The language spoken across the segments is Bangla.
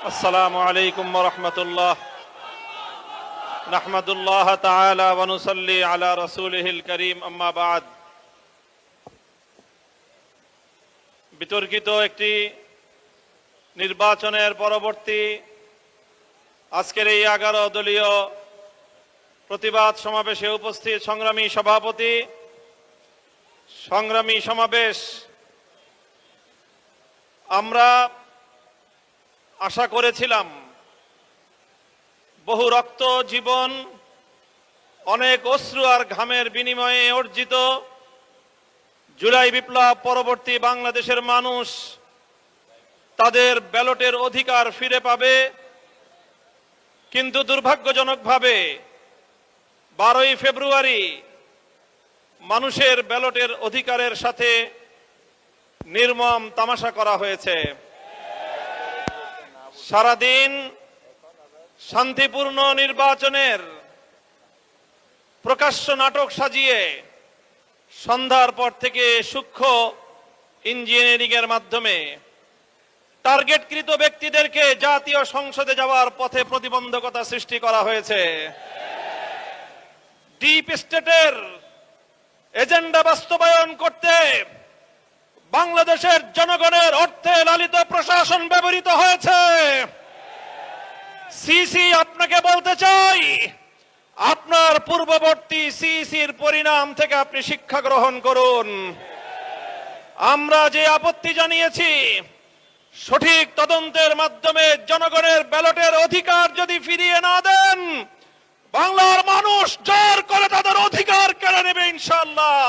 আসসালামু আলাইকুম ওয়া রাহমাতুল্লাহ। নাহমাদুল্লাহ তাআলা ওয়া নুসাল্লি আলা রাসূলিহিল কারীম, আম্মা বা'দ। বিতর্কিত একটি নির্বাচনের পরবর্তী আজকের এই 11 দলীয় প্রতিবাদ সমাবেশে উপস্থিত সংগ্রামী সভাপতি, সংগ্রামী সমাবেশ, আমরা আশা করেছিলাম বহু রক্ত, জীবন, অনেক অশ্রু আর ঘামের বিনিময়ে অর্জিত জুলাই বিপ্লব পরবর্তী বাংলাদেশের মানুষ তাদের ব্যালটের অধিকার ফিরে পাবে। কিন্তু দুর্ভাগ্যজনকভাবে 12ই ফেব্রুয়ারি মানুষের ব্যালটের অধিকারের সাথে নির্মম তামাশা করা হয়েছে। সারাদিন শান্তিপূর্ণ নির্বাচনের প্রকাশ্য নাটক সাজিয়ে সন্ধ্যার পর থেকে সূক্ষ্ম ইঞ্জিনিয়ারিং এর মাধ্যমে টার্গেটকৃত ব্যক্তিদেরকে জাতীয় সংসদে যাওয়ার পথে প্রতিবন্ধকতা সৃষ্টি করা হয়েছে। ডিপ স্টেটের এজেন্ডা বাস্তবায়ন করতে বাংলাদেশের জনগণের অর্থে লালিত প্রশাসন ব্যবহৃত হয়েছে। সিসি, আপনাকে বলতে চাই, আপনার পূর্ববর্তী সিসির পরিণাম থেকে আপনি শিক্ষা গ্রহণ করুন। আমরা যে আপত্তি জানিয়েছি, সঠিক তদন্তের মাধ্যমে জনগণের ব্যালটের অধিকার যদি ফিরিয়ে না দেন, বাংলার মানুষ জোর করে তাদের অধিকার কেড়ে নেবে ইনশাআল্লাহ।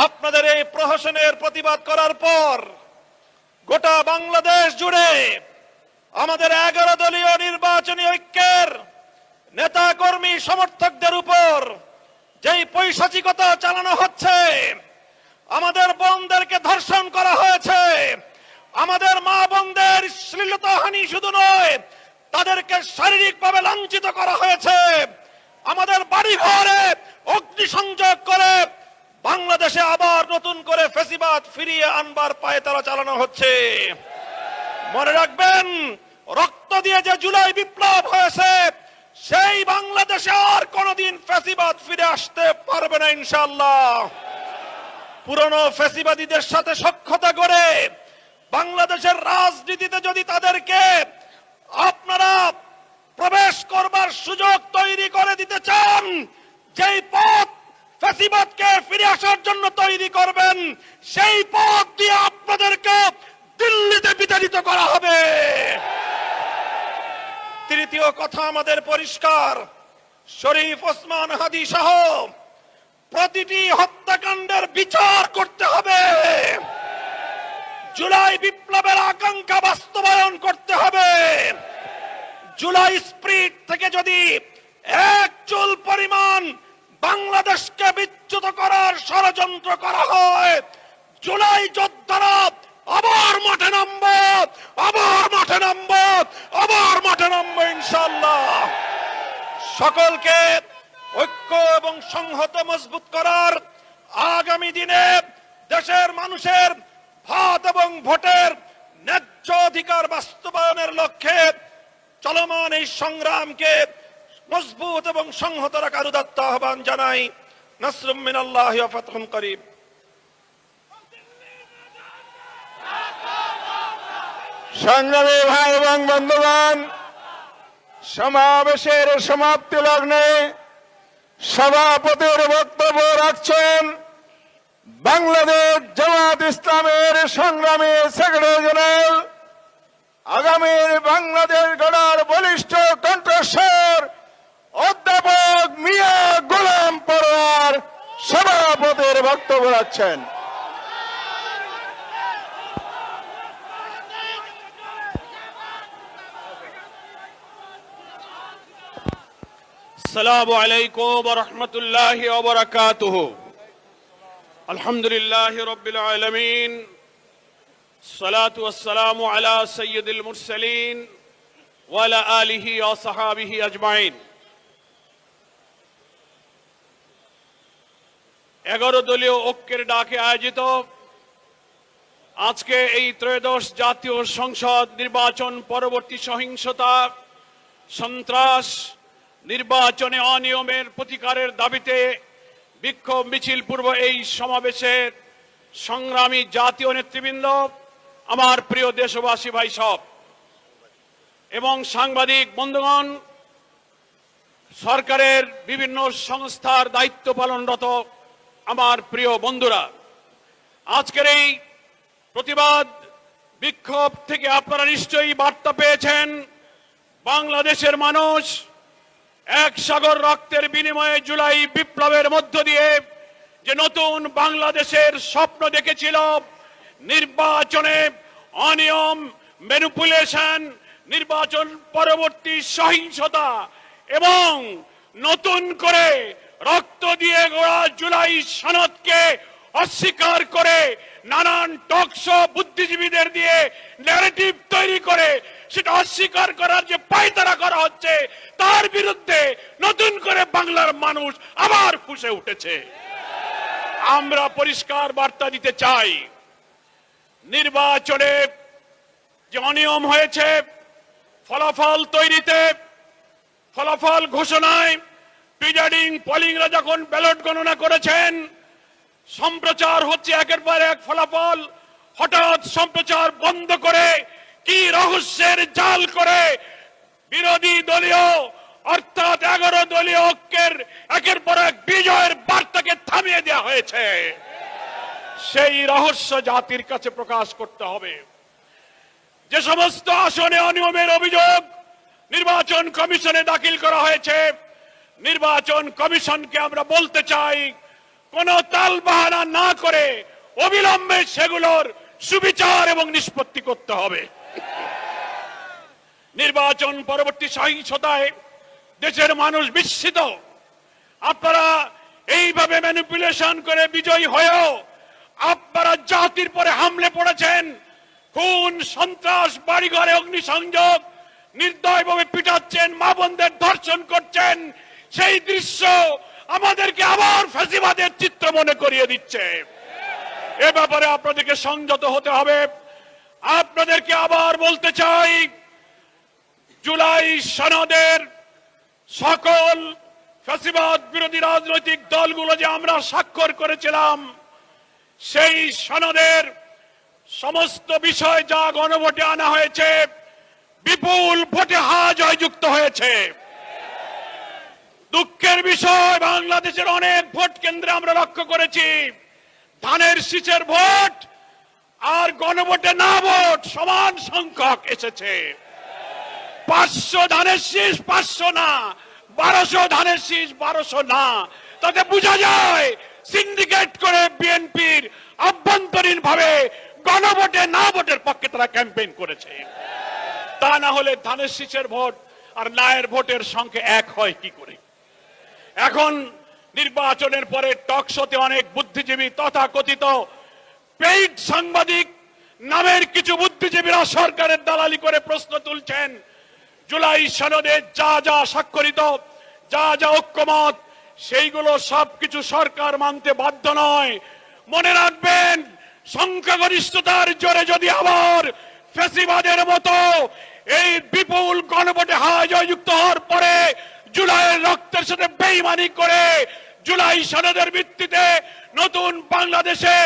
আপনাদের এই প্রহসনের প্রতিবাদ করার পর গোটা বাংলাদেশ জুড়ে আমাদের 11 দলীয় নির্বাচনী ঐক্যের নেতা কর্মী সমর্থকদের উপর যেই পৈশাচিকতা চালানো হচ্ছে, আমাদের বোনদেরকে ধর্ষণ করা হয়েছে, আমাদের মা বোনদের শ্লীলতাহানি শুধু নয়, তাদেরকে শারীরিকভাবে লাঞ্ছিত করা হয়েছে, আমাদের বাড়ি ঘরে অগ্নিসংযোগ করে বাংলাদেশে আবার নতুন করে ফ্যাসিবাদ ফিরিয়ে আনবার পায়তারা চালানো হচ্ছে। মনে রাখবেন, রক্ত দিয়ে যে জুলাই বিপ্লব হয়েছে, সেই বাংলাদেশে আর কোনোদিন ফ্যাসিবাদ ফিরে আসতে পারবে না ইনশাআল্লাহ। পুরনো ফ্যাসিবাদীদের সাথে সখ্যতা করে বাংলাদেশের রাজনীতিতে যদি তাদেরকে আপনারা প্রবেশ করবার সুযোগ তৈরি করে দিতে চান, যেই পথ ফ্যাসিবাদকে ফিরে আসার জন্য তৈরি করবেন, সেই পথ দিয়ে আপনাদেরকে দিল্লিতে বিতাড়িত করা হবে। তৃতীয় কথা আমাদের পরিষ্কার, শরীফ ওসমান হাদি সহ প্রতিটি হত্যাকাণ্ডের বিচার করতে হবে। জুলাই বিপ্লবের আকাঙ্ক্ষা বাস্তবায়ন করতে হবে। জুলাই স্পিরিট থেকে যদি এক চুল পরিমাণ বাংলাদেশকে বিচ্যুত করার ষড়যন্ত্র করা হয়, জুলাই যোদ্ধারা আবার মাঠে নামবে, আবার মাঠে নামবে, আবার মাঠে নামবে ইনশাআল্লাহ। সকলকে ঐক্য এবং সংহত মজবুত করার, আগামী দিনে দেশের মানুষের ভাত এবং ভোটের ন্যায্য অধিকার বাস্তবায়নের লক্ষ্যে চলমান এই সংগ্রামকে মজবুত এবং সংহত রাখার উদাত্ত আহ্বান জানাই। নাসরুম মিনাল্লাহি ওয়া ফাতহুন করিব। সংগ্রামী ভাই এবং বন্ধুগণ, সমাবেশের সমাপ্তি লগ্নে সভাপতির বক্তব্য রাখছেন বাংলাদেশ জামাত ইসলামের সংগ্রামী সেক্রেটারি জেনারেল, আগামীর বাংলাদেশ গড়ার বলিষ্ঠ কণ্ঠস্বর অধ্যাপক মিয়া গোলাম পরোয়ার সভাপতির বক্তব্য রাখছেন। আসসালামু আলাইকুম ওয়া রাহমাতুল্লাহি ওয়া বারাকাতুহু। আলহামদুলিল্লাহি রাব্বিল আলামিন, সালাতু ওয়াসসালামু আলা সাইয়্যিদিল মুরসালিন ওয়া আলা আলিহি ওয়া সাহবিহি আজমাইন। 11 দলীয় ঐক্যের ডাকে আয়োজিত আজকে এই ত্রয়োদশ জাতীয় সংসদ নির্বাচন পরবর্তী সহিংসতা, সন্ত্রাস, নির্বাচনে অনিয়মের প্রতিকারের দাবিতে বিক্ষোভ মিছিল পূর্ব এই সমাবেশের সংগ্রামী জাতীয় নেতৃবৃন্দ, আমার প্রিয় দেশবাসী ভাই সব এবং সাংবাদিক বন্ধুগণ, সরকারের বিভিন্ন সংস্থার দায়িত্ব পালনরত আমার প্রিয় বন্ধুরা, আজকের এই প্রতিবাদ বিক্ষোভ থেকে আপনারা নিশ্চয়ই বার্তা পেয়েছেন। বাংলাদেশের মানুষ এক সাগর রক্তের বিনিময়ে জুলাই বিপ্লবের মধ্য দিয়ে যে নতুন বাংলাদেশের স্বপ্ন দেখেছিল, নির্বাচনে অনিয়ম, ম্যানিপুলেশন, নির্বাচন পরবর্তী সহিংসতা এবং নতুন করে রক্ত দিয়ে গড়া জুলাই সনদকে অস্বীকার করে নানান টকশো বুদ্ধিজীবীদের দিয়ে ন্যারেটিভ তৈরি করে সেটা অস্বীকার করার যে পায়তারা করা হচ্ছে, তার বিরুদ্ধে নতুন করে বাংলার মানুষ আবার ফুঁসে উঠেছে। আমরা পরিষ্কার বার্তা দিতে চাই, নির্বাচনে যে অনিয়ম হয়েছে, ফলাফল তৈরিতে, ফলাফল ঘোষণায়, প্রিজাইডিং পোলিংরা যখন ব্যালট গণনা করেছেন, সম্প্রচার হচ্ছে একের পর এক ফলাফল, হঠাৎ সম্প্রচার বন্ধ করে কি রহস্যের জাল করে বিরোধী দলীয় অর্থাৎ 11 দলীয় ঐক্যের একের পর এক বিজয়ের বার্তাকে থামিয়ে দেওয়া হয়েছে। সেই রহস্য জাতির কাছে প্রকাশ করতে হবে। যে সমস্ত আসনে অনিয়মের অভিযোগ নির্বাচন কমিশনে দাখিল করা হয়েছে, নির্বাচন কমিশনকে আমরা বলতে চাই, কোন তালবাহানা না করে অবিলম্বে সেগুলোর সুবিচার এবং নিষ্পত্তি করতে হবে। নির্বাচন পরবর্তী সহিংসতায় দেশের মানুষ বিস্মিত। আপনারা এইভাবে ম্যানিপুলেশন করে বিজয়ী হয়েও আপনারা জাতির পরে হামলে পড়েছেন, খুন, সন্ত্রাস, বাড়িঘরে অগ্নিসংযোগ, নির্দয়ভাবে পিটাচ্ছেন, মা বোনদের ধর্ষণ করছেন। সেই দৃশ্য আমাদেরকে আবার ফ্যাসিবাদের চিত্র মনে করিয়ে দিচ্ছে। এ ব্যাপারে আপনাদেরকে সংযত হতে হবে। আপনাদেরকে আবার বলতে চাই, জুলাই সনদের সকল ফ্যাসিবাদ বিরোধী রাজনৈতিক দলগুলো যে আমরা স্বাক্ষর করেছিলাম, সেই সনদের সমস্ত বিষয় যা গণভোটে আনা হয়েছে, বিপুল ভোটে হার জয়যুক্ত হয়েছে। দুঃখের বিষয়, বাংলাদেশের অনেক ভোট কেন্দ্রে আমরা লক্ষ্য করেছি ধানের শীষের ভোট আর গণভোটে না ভোট সমান সংখ্যক এসেছে। 500 ধানের শীষ 500 না, 1200 ধানের শীষ 1200 না। তাতে বোঝা যায় সিন্ডিকেট করে বিএনপির আভ্যন্তরীণ ভাবে গণভোটে না ভোটের পক্ষে তারা ক্যাম্পেইন করেছে। তা না হলে ধানের শীষের ভোট আর নায়ের ভোটের সংখ্যা এক হয় কি করে? এখন নির্বাচনের পরে টকশোতে অনেক বুদ্ধিজীবী তথাকথিত পেইড সাংবাদিক নামের কিছু বুদ্ধিজীবীরা সরকারের দালালি করে প্রশ্ন তুলছেন, জুলাই সনদে যা যা স্বাক্ষরিত, যা যা ঐক্যমত, সেইগুলো সবকিছু সরকার মানতে বাধ্য নয়। মনে রাখবেন, সংখ্যাগরিষ্ঠতার জোরে যদি আবার ফ্যাসিবাদের মতো এই বিপুল গণভোটে হার জয়যুক্ত হওয়ার পরে জুলাইয়ের রক্তের সাথে বেইমানি করে জুলাই সনদের ভিত্তিতে নতুন বাংলাদেশে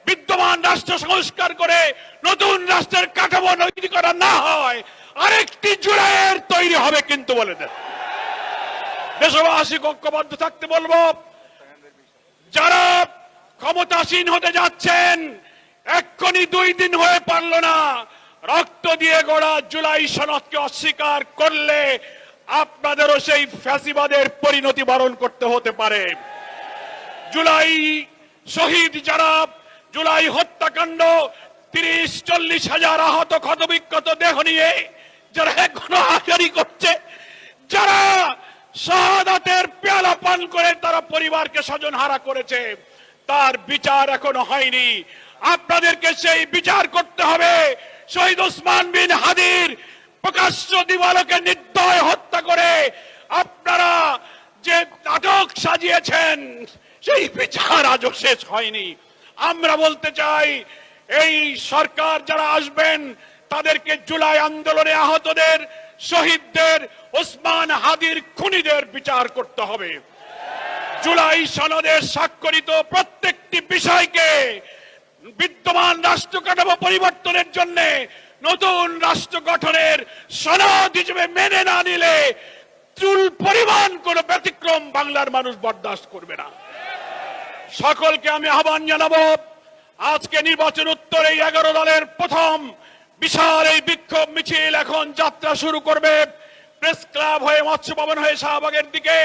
বিদ্যমান রাষ্ট্র সংস্কার করে নতুন রাষ্ট্রের কাঠামো তৈরি করা না হয়, আরেকটি জুলাইয়ের তৈরি হবে কিন্তু বলে দেন। দেশবাসী ঐক্যবদ্ধ থাকতে বলবো। যারা ক্ষমতাসীন হতে যাচ্ছেন, এক্ষুনি 2 দিন হয়ে পারল না, রক্ত দিয়ে গড়া জুলাই সনদকে অস্বীকার করলে আপনাদেরও সেই ফ্যাসিবাদের পরিণতি বরণ করতে হতে পারে। জুলাই শহীদ যারা, জুলাই হত্যাকাণ্ড, 30-40 হাজার আহত ক্ষতবিক্ষত দেহ নিয়ে যারা এখনো হাজারি করছে, যারা শাহাদাতের পেয়ালা পান করে তারা পরিবারকে স্বজন হারা করেছে, তার বিচার এখনো হয়নি। আপনাদেরকে সেই বিচার করতে হবে। শহীদ ওসমান বিন হাদির প্রকাশ্য দিবালোকে নির্দয় হত্যা করে আপনারা যে নাটক সাজিয়েছেন, সেই বিচার আজও শেষ হয়নি। আমরা বলতে চাই, এই সরকার যারা আসবেন তাদেরকে জুলাই আন্দোলনে আহতদের, শহীদদের, ওসমান হাদির খুনিদের বিচার করতে হবে। জুলাই সনদে স্বাক্ষরিত প্রত্যেকটি বিষয়কে বিদ্যমান রাষ্ট্র কাঠামো পরিবর্তনের জন্য নতুন রাষ্ট্র গঠনের সনদ হিসেবে মেনে না নিলে চুল পরিমাণ কোনো ব্যতিক্রম বাংলার মানুষ বরদাস্ত করবে না। সকলকে আমি আহ্বান জানাবো, আজকে নির্বাচন উত্তর এই 11 দলের প্রথম বিশাল এই বিক্ষোভ মিছিল এখন যাত্রা শুরু করবে প্রেস ক্লাব হয়ে, মৎস্য ভবন হয়ে শাহবাগের দিকে।